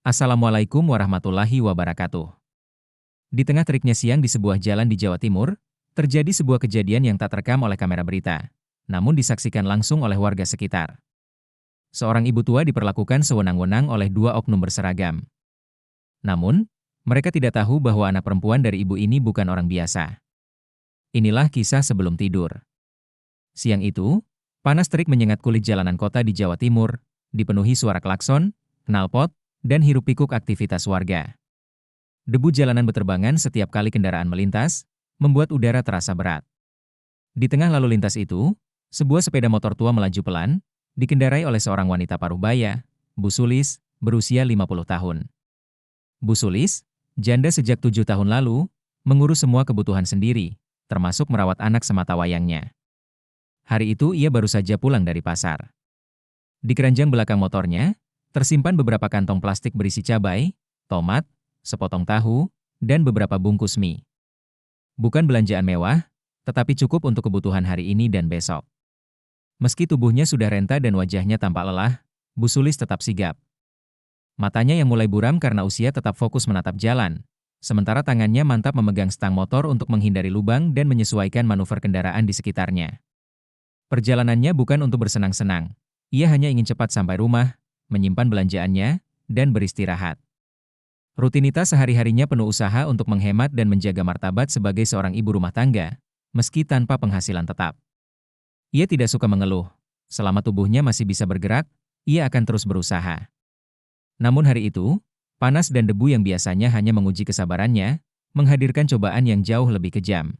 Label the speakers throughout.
Speaker 1: Assalamualaikum warahmatullahi wabarakatuh. Di tengah teriknya siang di sebuah jalan di Jawa Timur, terjadi sebuah kejadian yang tak terekam oleh kamera berita, namun disaksikan langsung oleh warga sekitar. Seorang ibu tua diperlakukan sewenang-wenang oleh dua oknum berseragam. Namun, mereka tidak tahu bahwa anak perempuan dari ibu ini bukan orang biasa. Inilah kisah sebelum tidur. Siang itu, panas terik menyengat kulit jalanan kota di Jawa Timur, dipenuhi suara klakson, knalpot, dan hiruk-pikuk aktivitas warga. Debu jalanan berterbangan setiap kali kendaraan melintas, membuat udara terasa berat. Di tengah lalu lintas itu, sebuah sepeda motor tua melaju pelan, dikendarai oleh seorang wanita paruh-baya, Bu Sulis, berusia 50 tahun. Bu Sulis, janda sejak 7 tahun lalu, mengurus semua kebutuhan sendiri, termasuk merawat anak semata wayangnya. Hari itu ia baru saja pulang dari pasar. Di keranjang belakang motornya, tersimpan beberapa kantong plastik berisi cabai, tomat, sepotong tahu, dan beberapa bungkus mie. Bukan belanjaan mewah, tetapi cukup untuk kebutuhan hari ini dan besok. Meski tubuhnya sudah renta dan wajahnya tampak lelah, Bu Sulis tetap sigap. Matanya yang mulai buram karena usia tetap fokus menatap jalan, sementara tangannya mantap memegang stang motor untuk menghindari lubang dan menyesuaikan manuver kendaraan di sekitarnya. Perjalanannya bukan untuk bersenang-senang, ia hanya ingin cepat sampai rumah, menyimpan belanjaannya, dan beristirahat. Rutinitas sehari-harinya penuh usaha untuk menghemat dan menjaga martabat sebagai seorang ibu rumah tangga, meski tanpa penghasilan tetap. Ia tidak suka mengeluh. Selama tubuhnya masih bisa bergerak, ia akan terus berusaha. Namun hari itu, panas dan debu yang biasanya hanya menguji kesabarannya, menghadirkan cobaan yang jauh lebih kejam.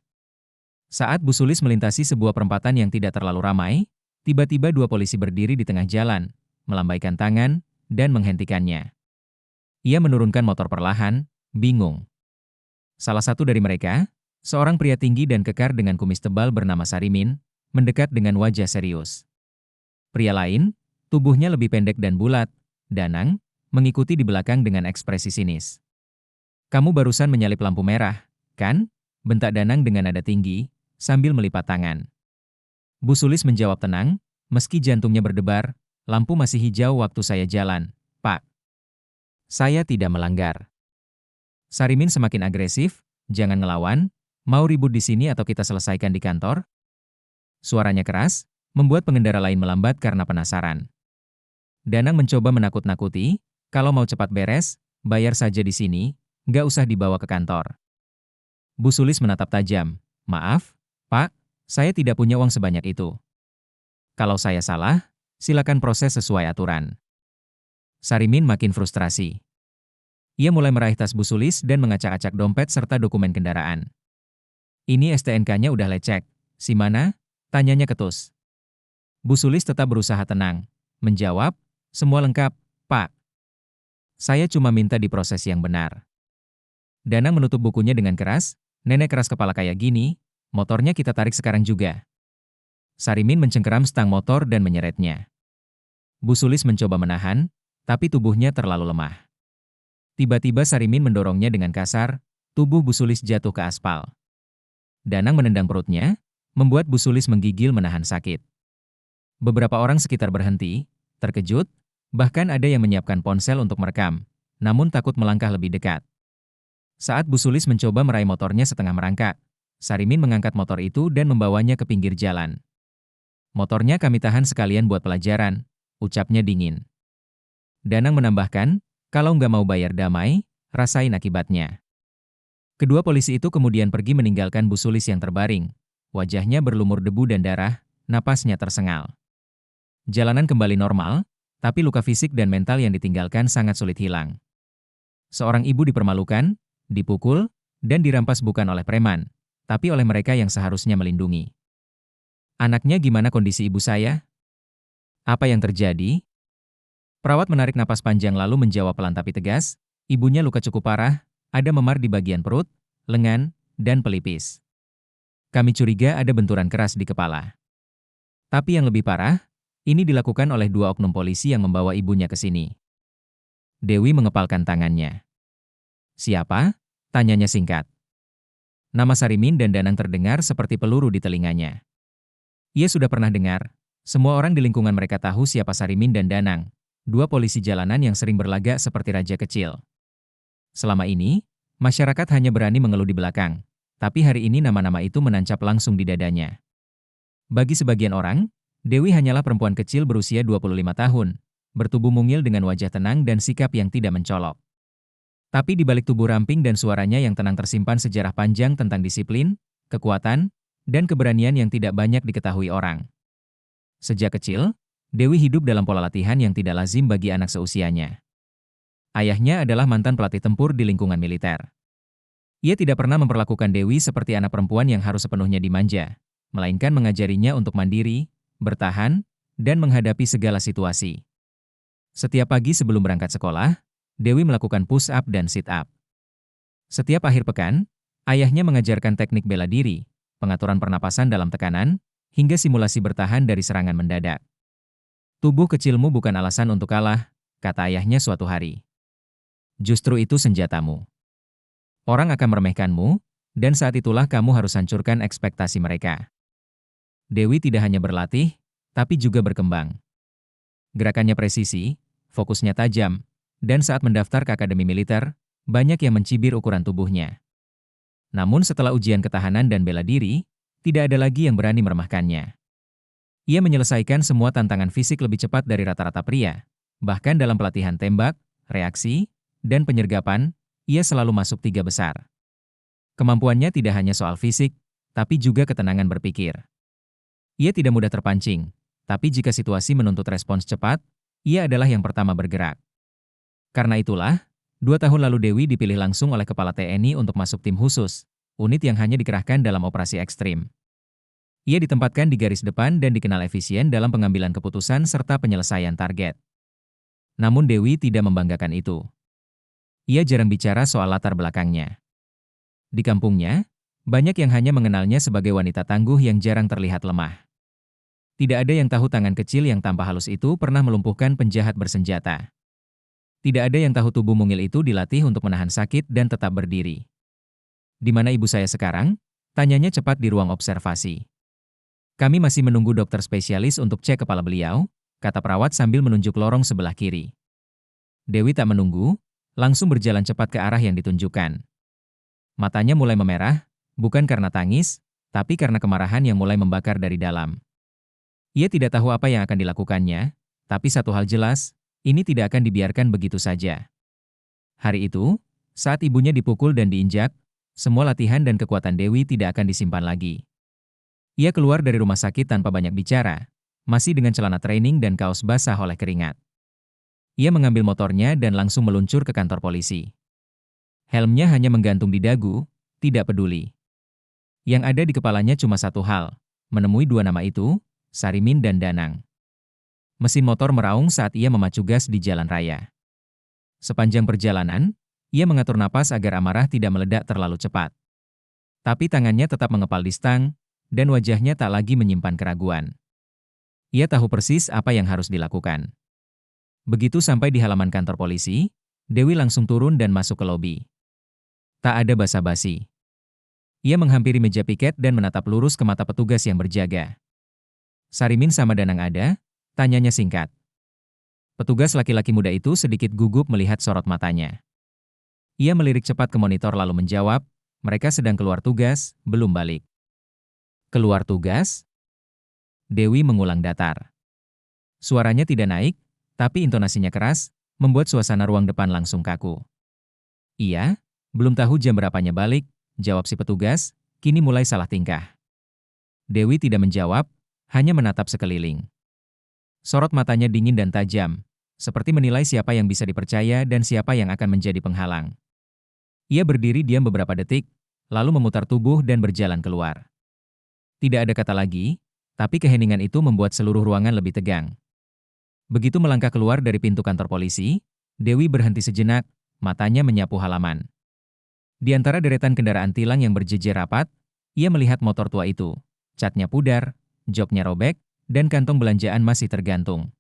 Speaker 1: Saat Bu Sulis melintasi sebuah perempatan yang tidak terlalu ramai, tiba-tiba dua polisi berdiri di tengah jalan, melambaikan tangan, dan menghentikannya. Ia menurunkan motor perlahan, bingung. Salah satu dari mereka, seorang pria tinggi dan kekar dengan kumis tebal bernama Sarimin, mendekat dengan wajah serius. Pria lain, tubuhnya lebih pendek dan bulat, Danang, mengikuti di belakang dengan ekspresi sinis. "Kamu barusan menyalip lampu merah, kan?" bentak Danang dengan nada tinggi, sambil melipat tangan. Bu Sulis menjawab tenang, meski jantungnya berdebar, "Lampu masih hijau waktu saya jalan, Pak. Saya tidak melanggar." Sarimin semakin agresif, "Jangan ngelawan, mau ribut di sini atau kita selesaikan di kantor?" Suaranya keras, membuat pengendara lain melambat karena penasaran. Danang mencoba menakut-nakuti, "Kalau mau cepat beres, bayar saja di sini, nggak usah dibawa ke kantor." Bu Sulis menatap tajam, "Maaf, Pak, saya tidak punya uang sebanyak itu. Kalau saya salah, silakan proses sesuai aturan." Sarimin makin frustrasi. Ia mulai meraih tas Bu Sulis dan mengacak-acak dompet serta dokumen kendaraan. "Ini STNK-nya udah lecek. Si mana?" tanyanya ketus. Bu Sulis tetap berusaha tenang, menjawab, "Semua lengkap, Pak. Saya cuma minta diproses yang benar." Danang menutup bukunya dengan keras, "Nenek keras kepala kayak gini, motornya kita tarik sekarang juga." Sarimin mencengkeram stang motor dan menyeretnya. Bu Sulis mencoba menahan, tapi tubuhnya terlalu lemah. Tiba-tiba Sarimin mendorongnya dengan kasar, tubuh Bu Sulis jatuh ke aspal. Danang menendang perutnya, membuat Bu Sulis menggigil menahan sakit. Beberapa orang sekitar berhenti, terkejut, bahkan ada yang menyiapkan ponsel untuk merekam, namun takut melangkah lebih dekat. Saat Bu Sulis mencoba meraih motornya setengah merangkak, Sarimin mengangkat motor itu dan membawanya ke pinggir jalan. "Motornya kami tahan sekalian buat pelajaran," ucapnya dingin. Danang menambahkan, "Kalau nggak mau bayar damai, rasain akibatnya." Kedua polisi itu kemudian pergi meninggalkan Bu Sulis yang terbaring. Wajahnya berlumur debu dan darah, napasnya tersengal. Jalanan kembali normal, tapi luka fisik dan mental yang ditinggalkan sangat sulit hilang. Seorang ibu dipermalukan, dipukul, dan dirampas bukan oleh preman, tapi oleh mereka yang seharusnya melindungi. "Anaknya gimana kondisi ibu saya? Apa yang terjadi?" Perawat menarik napas panjang lalu menjawab pelan tapi tegas, "Ibunya luka cukup parah, ada memar di bagian perut, lengan, dan pelipis. Kami curiga ada benturan keras di kepala. Tapi yang lebih parah, ini dilakukan oleh dua oknum polisi yang membawa ibunya ke sini." Dewi mengepalkan tangannya. "Siapa?" tanyanya singkat. Nama Sarimin dan Danang terdengar seperti peluru di telinganya. Ia sudah pernah dengar, semua orang di lingkungan mereka tahu siapa Sarimin dan Danang, dua polisi jalanan yang sering berlagak seperti raja kecil. Selama ini, masyarakat hanya berani mengeluh di belakang, tapi hari ini nama-nama itu menancap langsung di dadanya. Bagi sebagian orang, Dewi hanyalah perempuan kecil berusia 25 tahun, bertubuh mungil dengan wajah tenang dan sikap yang tidak mencolok. Tapi di balik tubuh ramping dan suaranya yang tenang tersimpan sejarah panjang tentang disiplin, kekuatan, dan keberanian yang tidak banyak diketahui orang. Sejak kecil, Dewi hidup dalam pola latihan yang tidak lazim bagi anak seusianya. Ayahnya adalah mantan pelatih tempur di lingkungan militer. Ia tidak pernah memperlakukan Dewi seperti anak perempuan yang harus sepenuhnya dimanja, melainkan mengajarinya untuk mandiri, bertahan, dan menghadapi segala situasi. Setiap pagi sebelum berangkat sekolah, Dewi melakukan push-up dan sit-up. Setiap akhir pekan, ayahnya mengajarkan teknik bela diri, pengaturan pernapasan dalam tekanan, hingga simulasi bertahan dari serangan mendadak. Tubuh kecilmu bukan alasan untuk kalah, kata ayahnya suatu hari. Justru itu senjatamu. Orang akan meremehkanmu, dan saat itulah kamu harus hancurkan ekspektasi mereka. Dewi tidak hanya berlatih, tapi juga berkembang. Gerakannya presisi, fokusnya tajam, dan saat mendaftar ke akademi militer, banyak yang mencibir ukuran tubuhnya. Namun setelah ujian ketahanan dan bela diri, tidak ada lagi yang berani meremehkannya. Ia menyelesaikan semua tantangan fisik lebih cepat dari rata-rata pria. Bahkan dalam pelatihan tembak, reaksi, dan penyergapan, ia selalu masuk 3 besar. Kemampuannya tidak hanya soal fisik, tapi juga ketenangan berpikir. Ia tidak mudah terpancing, tapi jika situasi menuntut respons cepat, ia adalah yang pertama bergerak. Karena itulah, 2 tahun lalu Dewi dipilih langsung oleh Kepala TNI untuk masuk tim khusus, unit yang hanya dikerahkan dalam operasi ekstrim. Ia ditempatkan di garis depan dan dikenal efisien dalam pengambilan keputusan serta penyelesaian target. Namun Dewi tidak membanggakan itu. Ia jarang bicara soal latar belakangnya. Di kampungnya, banyak yang hanya mengenalnya sebagai wanita tangguh yang jarang terlihat lemah. Tidak ada yang tahu tangan kecil yang tanpa halus itu pernah melumpuhkan penjahat bersenjata. Tidak ada yang tahu tubuh mungil itu dilatih untuk menahan sakit dan tetap berdiri. Di mana ibu saya sekarang? Tanyanya cepat di ruang observasi. Kami masih menunggu dokter spesialis untuk cek kepala beliau, kata perawat sambil menunjuk lorong sebelah kiri. Dewi tak menunggu, langsung berjalan cepat ke arah yang ditunjukkan. Matanya mulai memerah, bukan karena tangis, tapi karena kemarahan yang mulai membakar dari dalam. Ia tidak tahu apa yang akan dilakukannya, tapi satu hal jelas, ini tidak akan dibiarkan begitu saja. Hari itu, saat ibunya dipukul dan diinjak, semua latihan dan kekuatan Dewi tidak akan disimpan lagi. Ia keluar dari rumah sakit tanpa banyak bicara, masih dengan celana training dan kaos basah oleh keringat. Ia mengambil motornya dan langsung meluncur ke kantor polisi. Helmnya hanya menggantung di dagu, tidak peduli. Yang ada di kepalanya cuma satu hal, menemui 2 nama itu, Sarimin dan Danang. Mesin motor meraung saat ia memacu gas di jalan raya. Sepanjang perjalanan, ia mengatur napas agar amarah tidak meledak terlalu cepat. Tapi tangannya tetap mengepal di stang, dan wajahnya tak lagi menyimpan keraguan. Ia tahu persis apa yang harus dilakukan. Begitu sampai di halaman kantor polisi, Dewi langsung turun dan masuk ke lobi. Tak ada basa-basi. Ia menghampiri meja piket dan menatap lurus ke mata petugas yang berjaga. Sarimin sama Danang ada? Tanyanya singkat. Petugas laki-laki muda itu sedikit gugup melihat sorot matanya. Ia melirik cepat ke monitor lalu menjawab, mereka sedang keluar tugas, belum balik. Keluar tugas? Dewi mengulang datar. Suaranya tidak naik, tapi intonasinya keras, membuat suasana ruang depan langsung kaku. Iya, belum tahu jam berapanya balik, jawab si petugas, kini mulai salah tingkah. Dewi tidak menjawab, hanya menatap sekeliling. Sorot matanya dingin dan tajam, seperti menilai siapa yang bisa dipercaya dan siapa yang akan menjadi penghalang. Ia berdiri diam beberapa detik, lalu memutar tubuh dan berjalan keluar. Tidak ada kata lagi, tapi keheningan itu membuat seluruh ruangan lebih tegang. Begitu melangkah keluar dari pintu kantor polisi, Dewi berhenti sejenak, matanya menyapu halaman. Di antara deretan kendaraan tilang yang berjejer rapat, ia melihat motor tua itu. Catnya pudar, joknya robek, dan kantong belanjaan masih tergantung.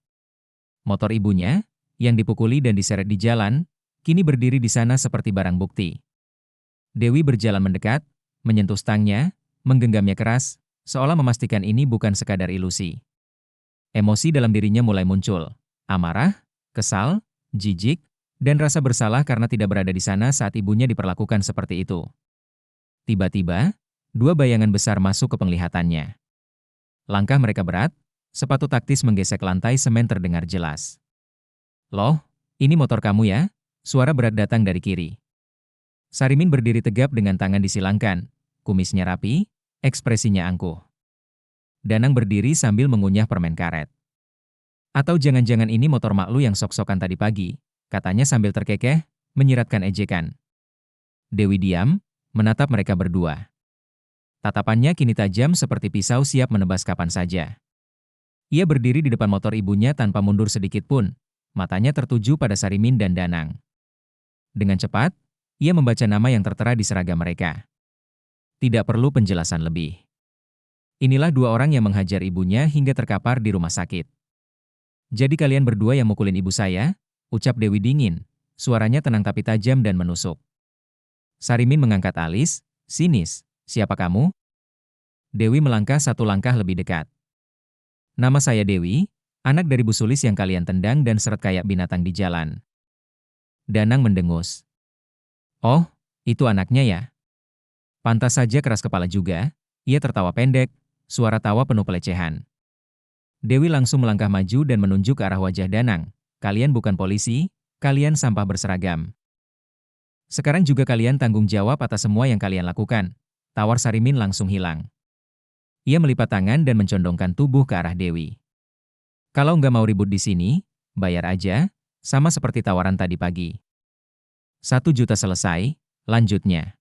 Speaker 1: Motor ibunya, yang dipukuli dan diseret di jalan, kini berdiri di sana seperti barang bukti. Dewi berjalan mendekat, menyentuh stangnya, menggenggamnya keras, seolah memastikan ini bukan sekadar ilusi. Emosi dalam dirinya mulai muncul, amarah, Kesal, jijik, dan rasa bersalah karena tidak berada di sana saat ibunya diperlakukan seperti itu. Tiba-tiba, dua bayangan besar masuk ke penglihatannya. Langkah mereka berat, sepatu taktis menggesek lantai semen terdengar jelas. "Loh, ini motor kamu ya?" Suara berat datang dari kiri. Sarimin berdiri tegap dengan tangan disilangkan, kumisnya rapi, ekspresinya angkuh. Danang berdiri sambil mengunyah permen karet. "Atau jangan-jangan ini motor mak lu yang sok-sokan tadi pagi," katanya sambil terkekeh, menyiratkan ejekan. Dewi diam, menatap mereka berdua. Tatapannya kini tajam seperti pisau siap menebas kapan saja. Ia berdiri di depan motor ibunya tanpa mundur sedikit pun, matanya tertuju pada Sarimin dan Danang. Dengan cepat, ia membaca nama yang tertera di seragam mereka. Tidak perlu penjelasan lebih. Inilah dua orang yang menghajar ibunya hingga terkapar di rumah sakit. "Jadi kalian berdua yang mukulin ibu saya?" ucap Dewi dingin, suaranya tenang tapi tajam dan menusuk. Sarimin mengangkat alis, sinis. "Siapa kamu?" Dewi melangkah satu langkah lebih dekat. "Nama saya Dewi, anak dari Bu Sulis yang kalian tendang dan seret kayak binatang di jalan." Danang mendengus. "Oh, itu anaknya ya?" Pantas saja keras kepala juga, ia tertawa pendek, suara tawa penuh pelecehan. Dewi langsung melangkah maju dan menunjuk ke arah wajah Danang. "Kalian bukan polisi, kalian sampah berseragam. Sekarang juga kalian tanggung jawab atas semua yang kalian lakukan." Tawar Sarimin langsung hilang. Ia melipat tangan dan mencondongkan tubuh ke arah Dewi. "Kalau nggak mau ribut di sini, bayar aja, sama seperti tawaran tadi pagi." 1 juta selesai, lanjutnya.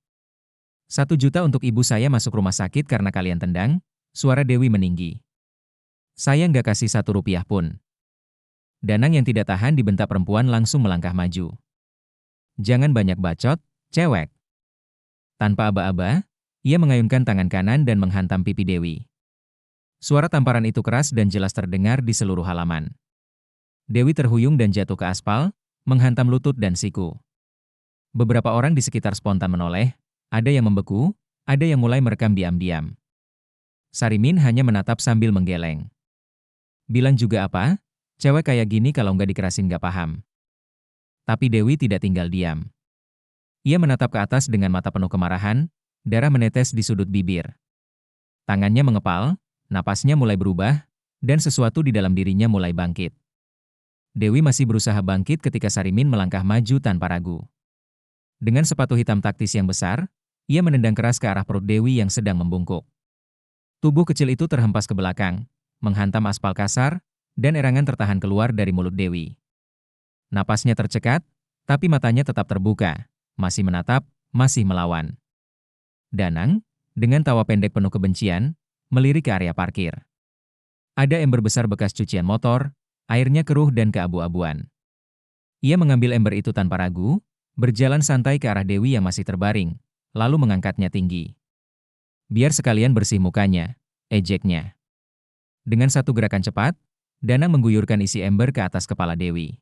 Speaker 1: 1 juta untuk ibu saya masuk rumah sakit karena kalian tendang, suara Dewi meninggi. "Saya nggak kasih 1 rupiah pun." Danang yang tidak tahan dibentak perempuan langsung melangkah maju. "Jangan banyak bacot, cewek." Tanpa aba-aba, ia mengayunkan tangan kanan dan menghantam pipi Dewi. Suara tamparan itu keras dan jelas terdengar di seluruh halaman. Dewi terhuyung dan jatuh ke aspal, menghantam lutut dan siku. Beberapa orang di sekitar spontan menoleh, ada yang membeku, ada yang mulai merekam diam-diam. Sarimin hanya menatap sambil menggeleng. Bilang juga apa? Cewek kayak gini kalau nggak dikerasin nggak paham. Tapi Dewi tidak tinggal diam. Ia menatap ke atas dengan mata penuh kemarahan, darah menetes di sudut bibir. Tangannya mengepal, napasnya mulai berubah, dan sesuatu di dalam dirinya mulai bangkit. Dewi masih berusaha bangkit ketika Sarimin melangkah maju tanpa ragu. Dengan sepatu hitam taktis yang besar, ia menendang keras ke arah perut Dewi yang sedang membungkuk. Tubuh kecil itu terhempas ke belakang, menghantam aspal kasar, dan erangan tertahan keluar dari mulut Dewi. Napasnya tercekat, tapi matanya tetap terbuka, masih menatap, masih melawan. Danang, dengan tawa pendek penuh kebencian, melirik ke area parkir. Ada ember besar bekas cucian motor, airnya keruh dan keabu-abuan. Ia mengambil ember itu tanpa ragu, berjalan santai ke arah Dewi yang masih terbaring, lalu mengangkatnya tinggi. "Biar sekalian bersih mukanya," ejeknya. Dengan satu gerakan cepat, Danang mengguyurkan isi ember ke atas kepala Dewi.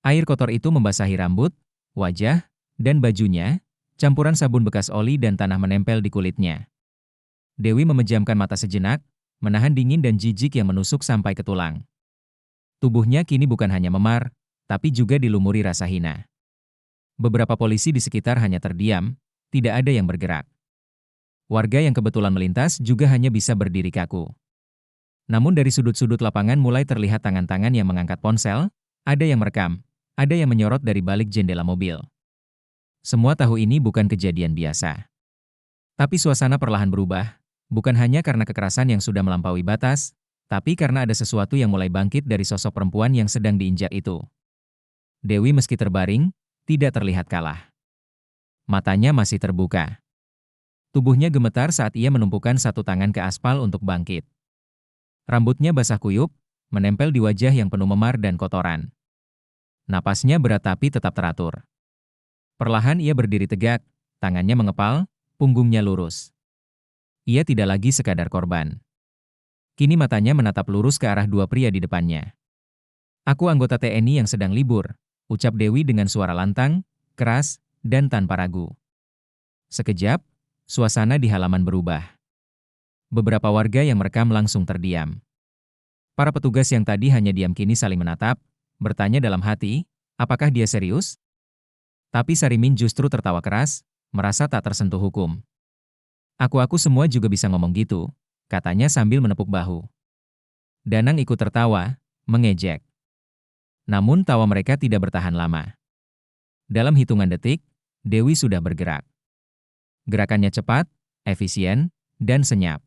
Speaker 1: Air kotor itu membasahi rambut, wajah, dan bajunya, campuran sabun bekas oli dan tanah menempel di kulitnya. Dewi memejamkan mata sejenak, menahan dingin dan jijik yang menusuk sampai ke tulang. Tubuhnya kini bukan hanya memar, tapi juga dilumuri rasa hina. Beberapa polisi di sekitar hanya terdiam, tidak ada yang bergerak. Warga yang kebetulan melintas juga hanya bisa berdiri kaku. Namun dari sudut-sudut lapangan mulai terlihat tangan-tangan yang mengangkat ponsel, ada yang merekam, ada yang menyorot dari balik jendela mobil. Semua tahu ini bukan kejadian biasa. Tapi suasana perlahan berubah, bukan hanya karena kekerasan yang sudah melampaui batas, tapi karena ada sesuatu yang mulai bangkit dari sosok perempuan yang sedang diinjak itu. Dewi meski terbaring, tidak terlihat kalah. Matanya masih terbuka. Tubuhnya gemetar saat ia menumpukan satu tangan ke aspal untuk bangkit. Rambutnya basah kuyup, menempel di wajah yang penuh memar dan kotoran. Napasnya berat tapi tetap teratur. Perlahan ia berdiri tegak, tangannya mengepal, punggungnya lurus. Ia tidak lagi sekadar korban. Kini matanya menatap lurus ke arah dua pria di depannya. "Aku anggota TNI yang sedang libur," ucap Dewi dengan suara lantang, keras, dan tanpa ragu. Sekejap, suasana di halaman berubah. Beberapa warga yang merekam langsung terdiam. Para petugas yang tadi hanya diam kini saling menatap, bertanya dalam hati, apakah dia serius? Tapi Sarimin justru tertawa keras, merasa tak tersentuh hukum. Aku semua juga bisa ngomong gitu, katanya sambil menepuk bahu. Danang ikut tertawa, mengejek. Namun tawa mereka tidak bertahan lama. Dalam hitungan detik, Dewi sudah bergerak. Gerakannya cepat, efisien, dan senyap.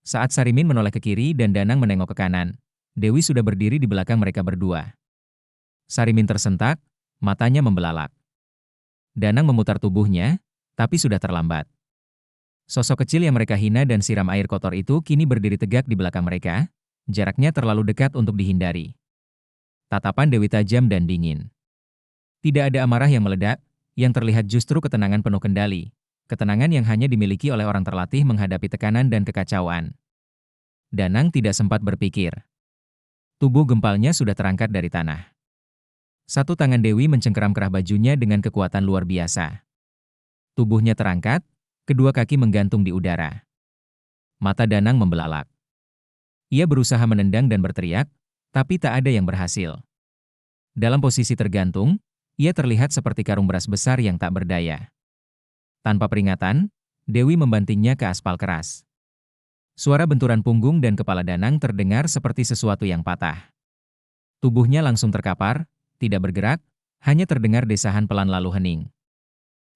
Speaker 1: Saat Sarimin menoleh ke kiri dan Danang menengok ke kanan, Dewi sudah berdiri di belakang mereka berdua. Sarimin tersentak, matanya membelalak. Danang memutar tubuhnya, tapi sudah terlambat. Sosok kecil yang mereka hina dan siram air kotor itu kini berdiri tegak di belakang mereka, jaraknya terlalu dekat untuk dihindari. Tatapan Dewi tajam dan dingin. Tidak ada amarah yang meledak, yang terlihat justru ketenangan penuh kendali, ketenangan yang hanya dimiliki oleh orang terlatih menghadapi tekanan dan kekacauan. Danang tidak sempat berpikir. Tubuh gempalnya sudah terangkat dari tanah. Satu tangan Dewi mencengkeram kerah bajunya dengan kekuatan luar biasa. Tubuhnya terangkat, kedua kaki menggantung di udara. Mata Danang membelalak. Ia berusaha menendang dan berteriak, tapi tak ada yang berhasil. Dalam posisi tergantung, ia terlihat seperti karung beras besar yang tak berdaya. Tanpa peringatan, Dewi membantingnya ke aspal keras. Suara benturan punggung dan kepala Danang terdengar seperti sesuatu yang patah. Tubuhnya langsung terkapar, tidak bergerak, hanya terdengar desahan pelan lalu hening.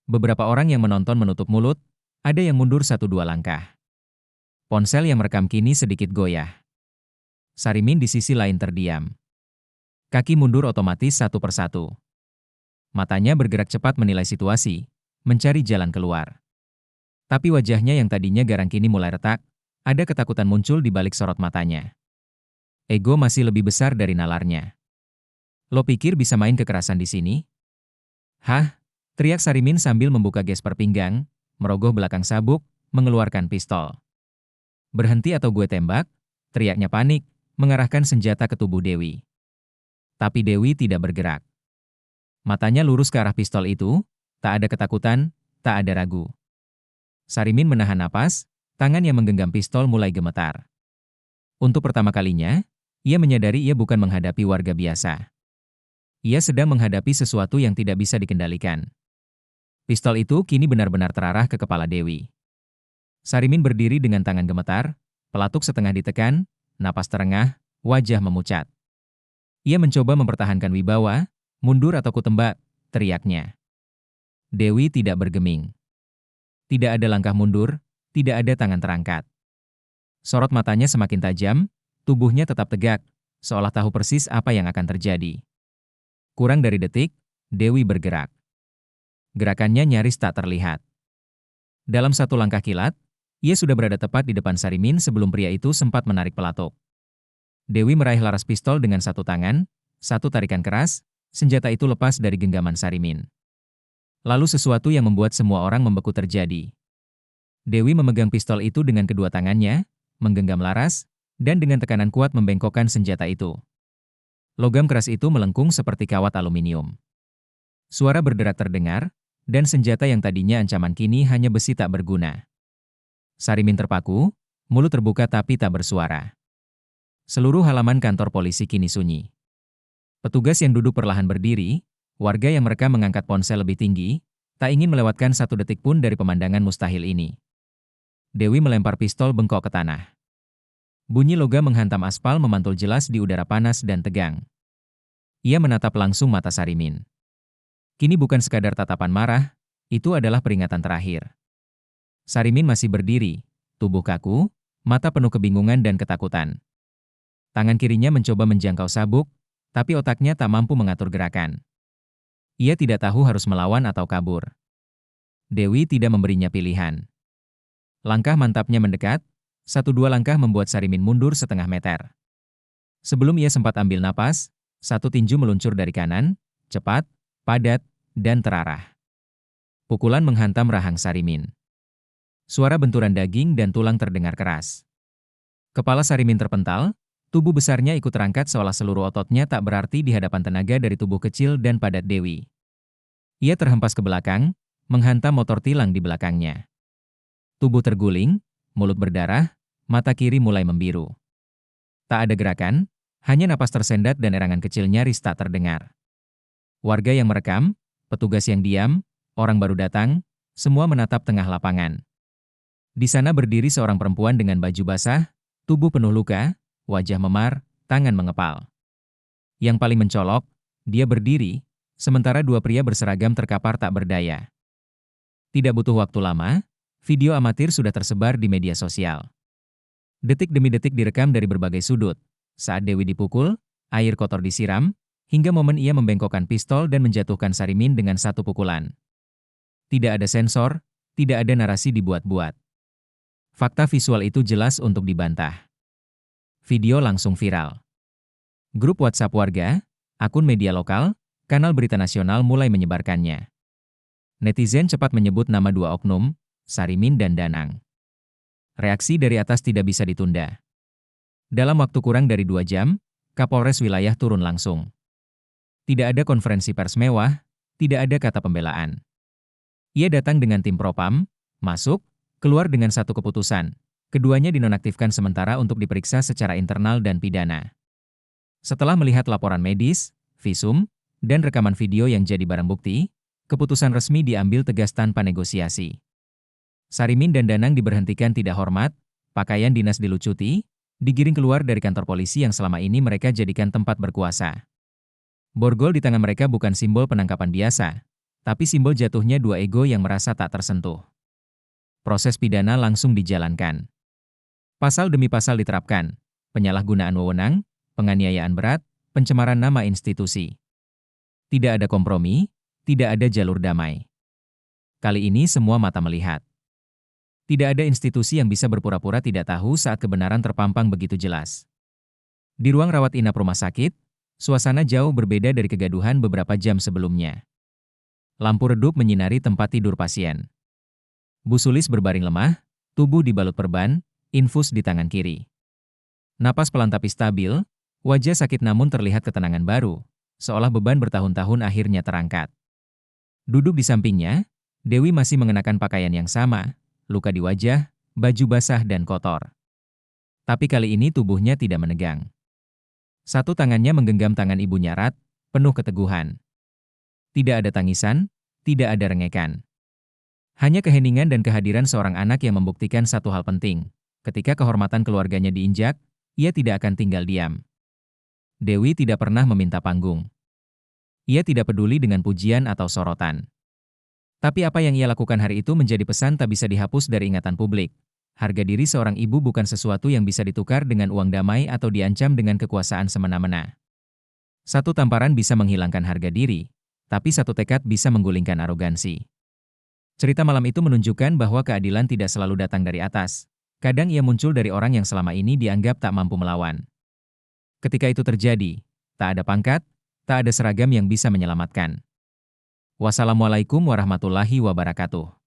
Speaker 1: Beberapa orang yang menonton menutup mulut, ada yang mundur 1-2 langkah. Ponsel yang merekam kini sedikit goyah. Sarimin di sisi lain terdiam. Kaki mundur otomatis satu persatu. Matanya bergerak cepat menilai situasi, mencari jalan keluar. Tapi wajahnya yang tadinya garang kini mulai retak, ada ketakutan muncul di balik sorot matanya. Ego masih lebih besar dari nalarnya. Lo pikir bisa main kekerasan di sini? Hah? Teriak Sarimin sambil membuka gesper pinggang, merogoh belakang sabuk, mengeluarkan pistol. Berhenti atau gue tembak, teriaknya panik, mengarahkan senjata ke tubuh Dewi. Tapi Dewi tidak bergerak. Matanya lurus ke arah pistol itu, tak ada ketakutan, tak ada ragu. Sarimin menahan napas, tangan yang menggenggam pistol mulai gemetar. Untuk pertama kalinya, ia menyadari ia bukan menghadapi warga biasa. Ia sedang menghadapi sesuatu yang tidak bisa dikendalikan. Pistol itu kini benar-benar terarah ke kepala Dewi. Sarimin berdiri dengan tangan gemetar, pelatuk setengah ditekan, napas terengah, wajah memucat. Ia mencoba mempertahankan wibawa, mundur atau kutembak, teriaknya. Dewi tidak bergeming. Tidak ada langkah mundur, tidak ada tangan terangkat. Sorot matanya semakin tajam, tubuhnya tetap tegak, seolah tahu persis apa yang akan terjadi. Kurang dari detik, Dewi bergerak. Gerakannya nyaris tak terlihat. Dalam satu langkah kilat, ia sudah berada tepat di depan Sarimin sebelum pria itu sempat menarik pelatuk. Dewi meraih laras pistol dengan satu tangan, satu tarikan keras, senjata itu lepas dari genggaman Sarimin. Lalu sesuatu yang membuat semua orang membeku terjadi. Dewi memegang pistol itu dengan kedua tangannya, menggenggam laras, dan dengan tekanan kuat membengkokkan senjata itu. Logam keras itu melengkung seperti kawat aluminium. Suara berderak terdengar, dan senjata yang tadinya ancaman kini hanya besi tak berguna. Sarimin terpaku, mulut terbuka tapi tak bersuara. Seluruh halaman kantor polisi kini sunyi. Petugas yang duduk perlahan berdiri, warga yang merekam mengangkat ponsel lebih tinggi, tak ingin melewatkan satu detik pun dari pemandangan mustahil ini. Dewi melempar pistol bengkok ke tanah. Bunyi logam menghantam aspal memantul jelas di udara panas dan tegang. Ia menatap langsung mata Sarimin. Kini bukan sekadar tatapan marah, itu adalah peringatan terakhir. Sarimin masih berdiri, tubuh kaku, mata penuh kebingungan dan ketakutan. Tangan kirinya mencoba menjangkau sabuk, tapi otaknya tak mampu mengatur gerakan. Ia tidak tahu harus melawan atau kabur. Dewi tidak memberinya pilihan. Langkah mantapnya mendekat, 1-2 langkah membuat Sarimin mundur setengah meter. Sebelum ia sempat ambil napas, satu tinju meluncur dari kanan, cepat, padat, dan terarah. Pukulan menghantam rahang Sarimin. Suara benturan daging dan tulang terdengar keras. Kepala Sarimin terpental, tubuh besarnya ikut terangkat seolah seluruh ototnya tak berarti di hadapan tenaga dari tubuh kecil dan padat Dewi. Ia terhempas ke belakang, menghantam motor tilang di belakangnya. Tubuh terguling, mulut berdarah, mata kiri mulai membiru. Tak ada gerakan, Hanya napas tersendat dan erangan kecil nyaris tak terdengar. Warga yang merekam, petugas yang diam, orang baru datang, semua menatap tengah lapangan. Di sana berdiri seorang perempuan dengan baju basah, tubuh penuh luka, wajah memar, tangan mengepal. Yang paling mencolok, dia berdiri, sementara dua pria berseragam terkapar tak berdaya. Tidak butuh waktu lama, video amatir sudah tersebar di media sosial. Detik demi detik direkam dari berbagai sudut, saat Dewi dipukul, air kotor disiram, hingga momen ia membengkokkan pistol dan menjatuhkan Sarimin dengan satu pukulan. Tidak ada sensor, tidak ada narasi dibuat-buat. Fakta visual itu jelas untuk dibantah. Video langsung viral. Grup WhatsApp warga, akun media lokal, kanal berita nasional mulai menyebarkannya. Netizen cepat menyebut nama dua oknum, Sarimin dan Danang. Reaksi dari atas tidak bisa ditunda. Dalam waktu kurang dari 2 jam, Kapolres wilayah turun langsung. Tidak ada konferensi pers mewah, tidak ada kata pembelaan. Ia datang dengan tim propam, masuk, keluar dengan satu keputusan. Keduanya dinonaktifkan sementara untuk diperiksa secara internal dan pidana. Setelah melihat laporan medis, visum, dan rekaman video yang jadi barang bukti, keputusan resmi diambil tegas tanpa negosiasi. Sarimin dan Danang diberhentikan tidak hormat, pakaian dinas dilucuti, digiring keluar dari kantor polisi yang selama ini mereka jadikan tempat berkuasa. Borgol di tangan mereka bukan simbol penangkapan biasa, tapi simbol jatuhnya dua ego yang merasa tak tersentuh. Proses pidana langsung dijalankan. Pasal demi pasal diterapkan, penyalahgunaan wewenang, penganiayaan berat, pencemaran nama institusi. Tidak ada kompromi, tidak ada jalur damai. Kali ini semua mata melihat. Tidak ada institusi yang bisa berpura-pura tidak tahu saat kebenaran terpampang begitu jelas. Di ruang rawat inap rumah sakit, suasana jauh berbeda dari kegaduhan beberapa jam sebelumnya. Lampu redup menyinari tempat tidur pasien. Bu Sulis berbaring lemah, tubuh dibalut perban, infus di tangan kiri. Napas pelan tapi stabil, wajah sakit namun terlihat ketenangan baru, seolah beban bertahun-tahun akhirnya terangkat. Duduk di sampingnya, Dewi masih mengenakan pakaian yang sama, luka di wajah, baju basah dan kotor. Tapi kali ini tubuhnya tidak menegang. Satu tangannya menggenggam tangan ibunya erat, penuh keteguhan. Tidak ada tangisan, tidak ada rengekan. Hanya keheningan dan kehadiran seorang anak yang membuktikan satu hal penting. Ketika kehormatan keluarganya diinjak, ia tidak akan tinggal diam. Dewi tidak pernah meminta panggung. Ia tidak peduli dengan pujian atau sorotan. Tapi apa yang ia lakukan hari itu menjadi pesan tak bisa dihapus dari ingatan publik. Harga diri seorang ibu bukan sesuatu yang bisa ditukar dengan uang damai atau diancam dengan kekuasaan semena-mena. Satu tamparan bisa menghilangkan harga diri, tapi satu tekad bisa menggulingkan arogansi. Cerita malam itu menunjukkan bahwa keadilan tidak selalu datang dari atas. Kadang ia muncul dari orang yang selama ini dianggap tak mampu melawan. Ketika itu terjadi, tak ada pangkat, tak ada seragam yang bisa menyelamatkan. Wassalamualaikum warahmatullahi wabarakatuh.